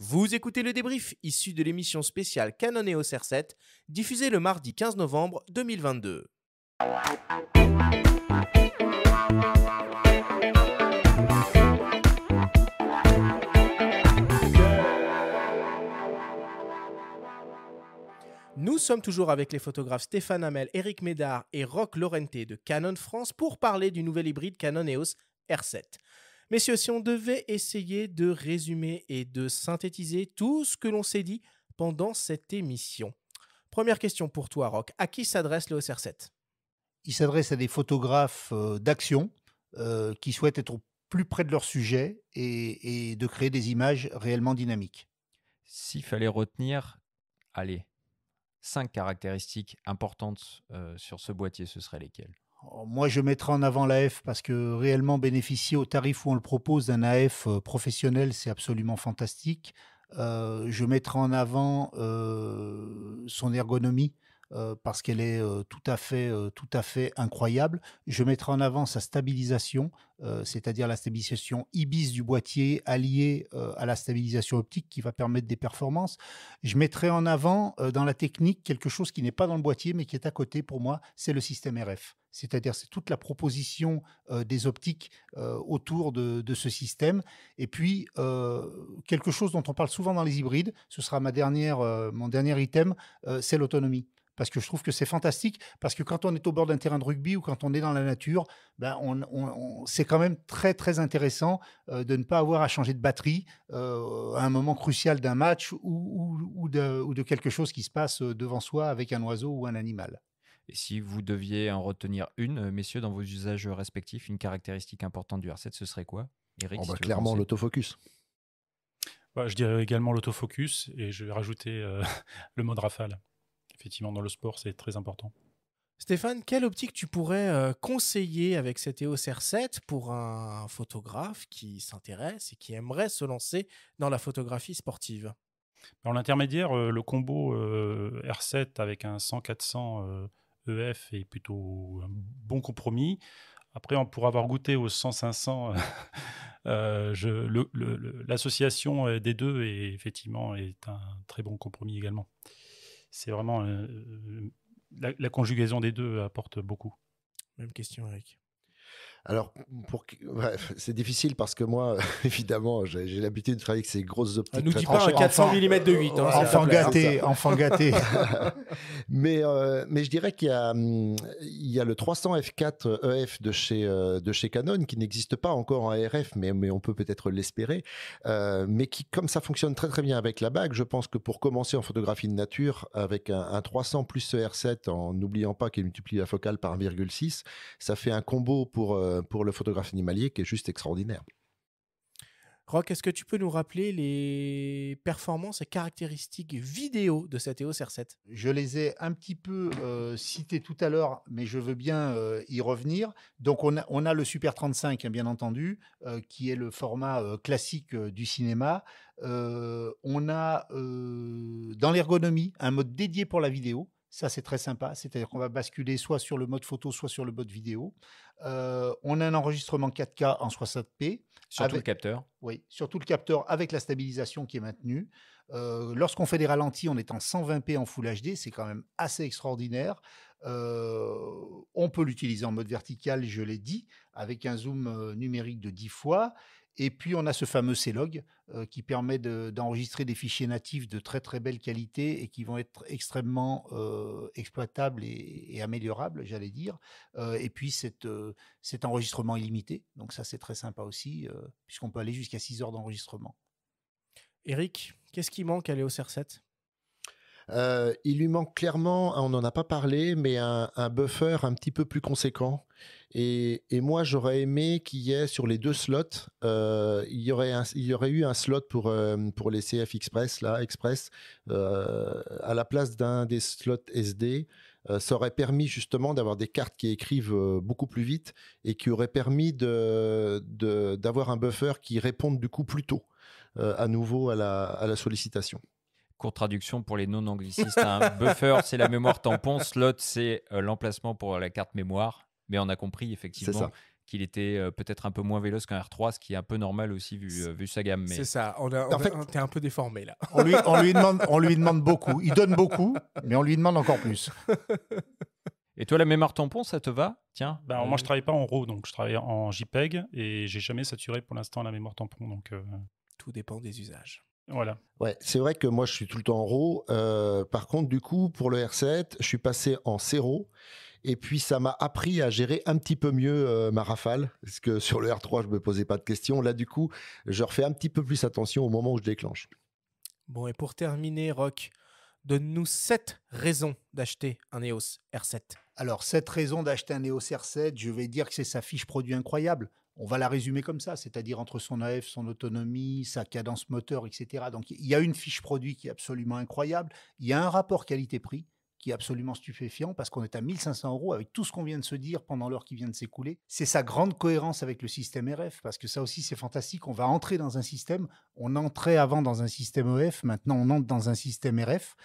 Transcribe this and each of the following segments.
Vous écoutez le débrief issu de l'émission spéciale Canon EOS R7, diffusée le mardi 15 novembre 2022. Nous sommes toujours avec les photographes Stéphane Hamel, Eric Médard et Roch Lorente de Canon France pour parler du nouvel hybride Canon EOS R7. Messieurs, si on devait essayer de résumer et de synthétiser tout ce que l'on s'est dit pendant cette émission. Première question pour toi, Roch. À qui s'adresse l'EOS R7 ? Il s'adresse à des photographes d'action qui souhaitent être au plus près de leur sujet et de créer des images réellement dynamiques. S'il fallait retenir, allez, 5 caractéristiques importantes sur ce boîtier, ce seraient lesquelles ? Moi, je mettrai en avant l'AF parce que réellement bénéficier au tarif où on le propose d'un AF professionnel, c'est absolument fantastique. Je mettrai en avant son ergonomie parce qu'elle est tout à fait incroyable. Je mettrai en avant sa stabilisation, c'est-à-dire la stabilisation IBIS du boîtier alliée à la stabilisation optique qui va permettre des performances. Je mettrai en avant dans la technique quelque chose qui n'est pas dans le boîtier mais qui est à côté pour moi, c'est le système RF. C'est-à-dire c'est toute la proposition des optiques autour de ce système. Et puis, quelque chose dont on parle souvent dans les hybrides, ce sera mon dernier item, c'est l'autonomie. Parce que je trouve que c'est fantastique, parce que quand on est au bord d'un terrain de rugby ou quand on est dans la nature, ben c'est quand même très, très intéressant de ne pas avoir à changer de batterie à un moment crucial d'un match ou de quelque chose qui se passe devant soi avec un oiseau ou un animal. Et si vous deviez en retenir une, messieurs, dans vos usages respectifs, une caractéristique importante du R7, ce serait quoi ? Eric, si tu veux clairement, commencer. l'autofocus. Je dirais également l'autofocus et je vais rajouter le mode rafale. Effectivement, dans le sport, c'est très important. Stéphane, quelle optique tu pourrais conseiller avec cet EOS R7 pour un photographe qui s'intéresse et qui aimerait se lancer dans la photographie sportive ? En l'intermédiaire, le combo R7 avec un 100-400 EF est plutôt un bon compromis. Après, pour avoir goûté au 100-500, l'association des deux est un très bon compromis également. C'est vraiment la conjugaison des deux apporte beaucoup. Même question, Eric. Alors, c'est difficile parce que moi, évidemment, j'ai l'habitude de travailler avec ces grosses optiques. Nous dis pas un 400 mm de 8. Enfant gâté. Mais je dirais qu'il y a le 300 f4 EF de chez Canon qui n'existe pas encore en RF, mais on peut peut-être l'espérer. Mais qui, comme ça fonctionne très très bien avec la bague, je pense que pour commencer en photographie de nature, avec un 300 plus ce R7, en n'oubliant pas qu'il multiplie la focale par 1,6, ça fait un combo pour le photographe animalier qui est juste extraordinaire. Roch, est-ce que tu peux nous rappeler les performances et caractéristiques vidéo de cet EOS R7 ? Je les ai un petit peu cités tout à l'heure, mais je veux bien y revenir. Donc, on a le Super 35, hein, bien entendu, qui est le format classique du cinéma. On a dans l'ergonomie un mode dédié pour la vidéo. Ça, c'est très sympa. C'est-à-dire qu'on va basculer soit sur le mode photo, soit sur le mode vidéo. On a un enregistrement 4K en 60p. Sur tout le capteur. Oui, sur tout le capteur avec la stabilisation qui est maintenue. Lorsqu'on fait des ralentis, on est en 120p en Full HD. C'est quand même assez extraordinaire. On peut l'utiliser en mode vertical, je l'ai dit, avec un zoom numérique de 10 fois. Et puis, on a ce fameux C-Log qui permet d'enregistrer des fichiers natifs de très, très belle qualité et qui vont être extrêmement exploitables et améliorables, j'allais dire. Et puis, cet enregistrement illimité. Donc, ça, c'est très sympa aussi, puisqu'on peut aller jusqu'à 6 heures d'enregistrement. Eric, qu'est-ce qui manque à l'EOS R7 ? Il lui manque clairement, on n'en a pas parlé, mais un buffer un petit peu plus conséquent. Et moi, j'aurais aimé qu'il y ait sur les deux slots, il y aurait eu un slot pour les CF Express, à la place d'un des slots SD. Ça aurait permis justement d'avoir des cartes qui écrivent beaucoup plus vite et qui aurait permis d'avoir un buffer qui réponde du coup plus tôt à nouveau à la sollicitation. Courte traduction pour les non-anglicistes. Buffer, c'est la mémoire tampon. Slot, c'est l'emplacement pour la carte mémoire. Mais on a compris effectivement qu'il était peut-être un peu moins véloce qu'un R3, ce qui est un peu normal aussi vu sa gamme. Mais... C'est ça, t'es un peu déformé là. On lui demande beaucoup. Il donne beaucoup, mais on lui demande encore plus. Et toi, la mémoire tampon, ça te va? Tiens. Moi, je travaille pas en RAW, donc je travaille en JPEG et j'ai jamais saturé pour l'instant la mémoire tampon. Donc, tout dépend des usages. Voilà. Ouais, c'est vrai que moi, je suis tout le temps en RAW. Par contre, du coup, pour le R7, je suis passé en CRAW. Et puis, ça m'a appris à gérer un petit peu mieux ma rafale. Parce que sur le R3, je me posais pas de questions. Là, du coup, je refais un petit peu plus attention au moment où je déclenche. Bon, et pour terminer, Roch, donne-nous 7 raisons d'acheter un EOS R7. Alors, 7 raisons d'acheter un EOS R7, je vais dire que c'est sa fiche produit incroyable. On va la résumer comme ça, c'est-à-dire entre son AF, son autonomie, sa cadence moteur, etc. Donc, il y a une fiche produit qui est absolument incroyable. Il y a un rapport qualité-prix qui est absolument stupéfiant parce qu'on est à 1 500 € avec tout ce qu'on vient de se dire pendant l'heure qui vient de s'écouler. C'est sa grande cohérence avec le système RF parce que ça aussi, c'est fantastique. On va entrer dans un système. On entrait avant dans un système EF. Maintenant, on entre dans un système RF.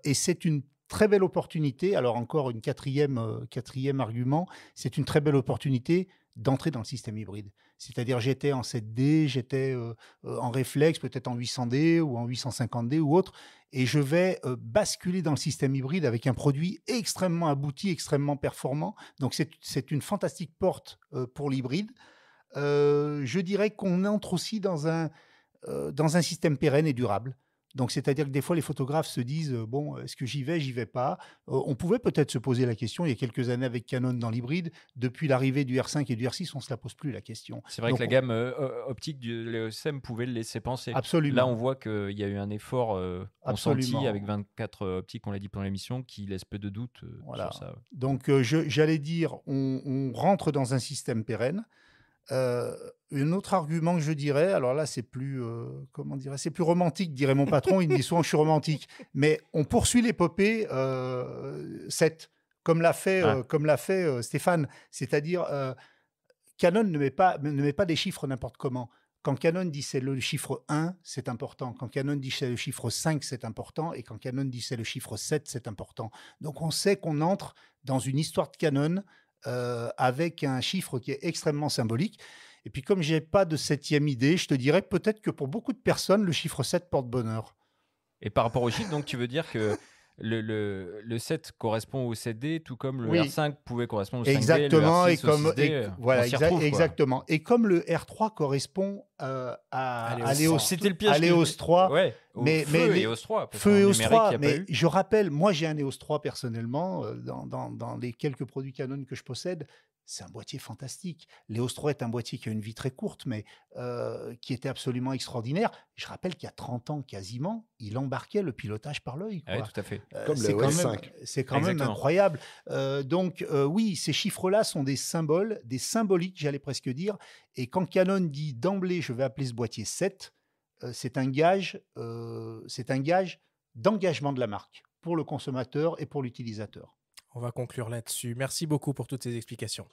Et c'est une très belle opportunité. Alors, encore une quatrième argument, c'est une très belle opportunité d'entrer dans le système hybride. C'est-à-dire, j'étais en 7D, j'étais en réflexe, peut-être en 800D ou en 850D ou autre, et je vais basculer dans le système hybride avec un produit extrêmement abouti, extrêmement performant. Donc, c'est une fantastique porte pour l'hybride. Je dirais qu'on entre aussi dans un système pérenne et durable. Donc, c'est-à-dire que des fois, les photographes se disent bon, est-ce que j'y vais pas. On pouvait peut-être se poser la question il y a quelques années avec Canon dans l'hybride. Depuis l'arrivée du R5 et du R6, on ne se la pose plus la question. C'est vrai que la gamme optique de l'EOS M pouvait le laisser penser. Absolument. Là, on voit qu'il y a eu un effort consenti avec 24 optiques, on l'a dit pendant l'émission, qui laisse peu de doute voilà. sur ça. Donc, j'allais dire, on rentre dans un système pérenne. Un autre argument que je dirais, alors là c'est plus c'est plus romantique, dirait mon patron. Il me dit souvent que je suis romantique, mais on poursuit l'épopée 7 comme l'a fait Stéphane, c'est-à-dire Canon ne met pas des chiffres n'importe comment. Quand Canon dit c'est le chiffre 1, c'est important. Quand Canon dit c'est le chiffre 5, c'est important. Et quand Canon dit c'est le chiffre 7, c'est important. Donc on sait qu'on entre dans une histoire de Canon avec un chiffre qui est extrêmement symbolique. Et puis, comme je n'ai pas de 7e idée, je te dirais peut-être que pour beaucoup de personnes, le chiffre 7 porte bonheur. Et par rapport au chiffre, donc tu veux dire que le 7 correspond au 7D, tout comme le R5 pouvait correspondre au 5D, exactement, le R6 au 6D, voilà, exactement. Quoi. Et comme le R3 correspond à l'EOS, c'était le piège à l'EOS 3, ouais, mais EOS 3, feu EOS 3, mais je rappelle, moi j'ai un EOS 3 personnellement, dans les quelques produits Canon que je possède. C'est un boîtier fantastique. L'EOS 3 est un boîtier qui a une vie très courte, mais qui était absolument extraordinaire. Je rappelle qu'il y a 30 ans quasiment, il embarquait le pilotage par l'œil. Oui, tout à fait. Comme le EOS 5. C'est quand même incroyable. Donc oui, ces chiffres-là sont des symboles, des symboliques, j'allais presque dire. Et quand Canon dit d'emblée, je vais appeler ce boîtier 7, c'est un gage d'engagement de la marque pour le consommateur et pour l'utilisateur. On va conclure là-dessus. Merci beaucoup pour toutes ces explications.